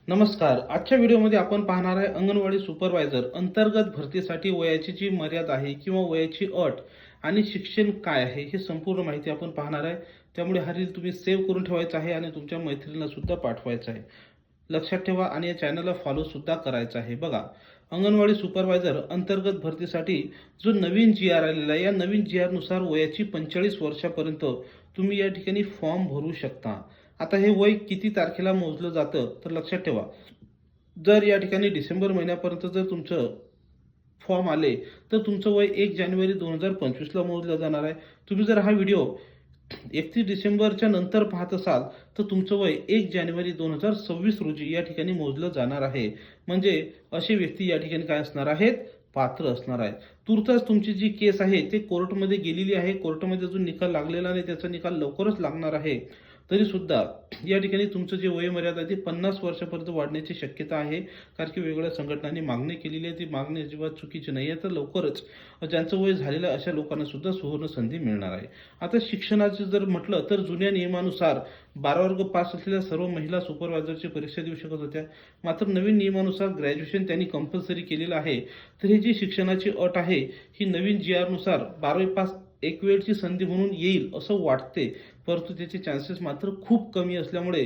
नमस्कार. आजच्या व्हिडिओमध्ये आपण पाहणार आहे अंगणवाडी सुपरवायझर अंतर्गत भरतीसाठी वयाची जी मर्यादा आहे किंवा वयाची अट आणि शिक्षण काय आहे हे संपूर्ण माहिती आपण पाहणार आहे. त्यामुळे हा रील तुम्ही सेव्ह करून ठेवायचा आहे आणि तुमच्या मैत्रिणीला सुद्धा पाठवायचा आहे. लक्षात ठेवा आणि या चॅनलला फॉलो सुद्धा करायचा आहे. बघा, अंगणवाडी सुपरवायझर अंतर्गत भरतीसाठी जो नवीन जी-आर आलेला आहे, या नवीन जी-आर नुसार वयाची 45 वर्षापर्यंत तुम्ही या ठिकाणी फॉर्म भरू शकता. आता हे वय किती तारखेला मोजलं जातं तर लक्षात ठेवा, जर या ठिकाणी डिसेंबर महिन्यापर्यंत जर तुमचं फॉर्म आले तर तुमचं वय 1 जानेवारी 2025ला मोजलं जाणार आहे. तुम्ही जर हा व्हिडिओ 31 डिसेंबरच्या नंतर पाहत असाल तर तुमचं वय 1 जानेवारी 2026 रोजी या ठिकाणी मोजलं जाणार आहे. म्हणजे असे व्यक्ती या ठिकाणी काय असणार आहेत, पात्र असणार आहे. तुर्तास तुमची जी केस आहे ते कोर्टमध्ये गेलेली आहे. कोर्टमध्ये अजून निकाल लागलेला नाही, त्याचा निकाल लवकरच लागणार आहे. तरी सुद्धा या ठिकाणी तुमचं जे वयोमर्यादा आहे ती 50 वर्षापर्यंत वाढण्याची शक्यता आहे. कारण की वेगवेगळ्या संघटनांनी मागणी केलेली आहे. ती मागणी अजिबात चुकीची नाही आहे. तर लवकरच ज्यांचं वय झालेलं आहे अशा लोकांना सुद्धा सुवर्ण संधी मिळणार आहे. आता शिक्षणाचं जर म्हटलं तर जुन्या नियमानुसार 12 वर्ग पास असलेल्या सर्व महिला सुपरवायझरची परीक्षा देऊ शकत होत्या. मात्र नवीन नियमानुसार ग्रॅज्युएशन त्यांनी कंपल्सरी केलेलं आहे. तर ही जी शिक्षणाची अट आहे ही नवीन जी-आर नुसार 12वी पास एक वेळची संधी म्हणून येईल असं वाटते, परंतु त्याचे चान्सेस मात्र खूप कमी असल्यामुळे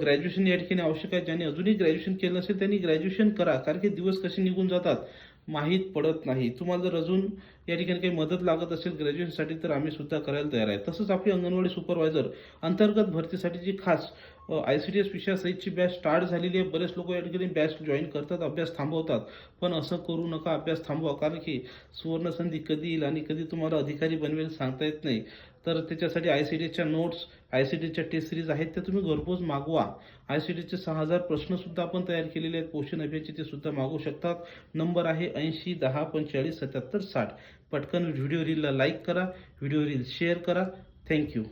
ग्रॅज्युएशन या ठिकाणी आवश्यक आहे. ज्यांनी अजूनही ग्रॅज्युएशन केलं नसेल त्यांनी ग्रॅज्युएशन करा, कारण की दिवस कसे निघून जातात माहीत पडत नाही. तुम्हाला जर अजून या ठिकाणी काही मदत लागत असेल ग्रॅज्युएशनसाठी तर आम्ही सुद्धा करायला तयार आहे. तसंच आपली अंगणवाडी सुपरवायझर अंतर्गत भरतीसाठी जी खास ICDS विषयासहितची बॅच स्टार्ट झालेली आहे. बरेच लोक या ठिकाणी बॅच जॉईन करतात, अभ्यास थांबवतात. पण असं करू नका, अभ्यास थांबवा, कारण की सुवर्णसंधी कधी येईल आणि कधी तुम्हाला अधिकारी बनवेल सांगता येत नाही. तर त्याच्यासाठी ICDSच्या नोट्स, ICDSच्या टेस्ट सिरीज आहेत त्या तुम्ही घरपोच मागवा. ICDSचे 6000 प्रश्न सुद्धा आपण तयार केलेले आहेत. पोषण अभियानचे ते सुद्धा मागवू शकतात. नंबर आहे 80 10 45 77 60. पटकन व्हिडिओ रीलला लाईक करा, व्हिडिओ रील शेअर करा. थँक्यू.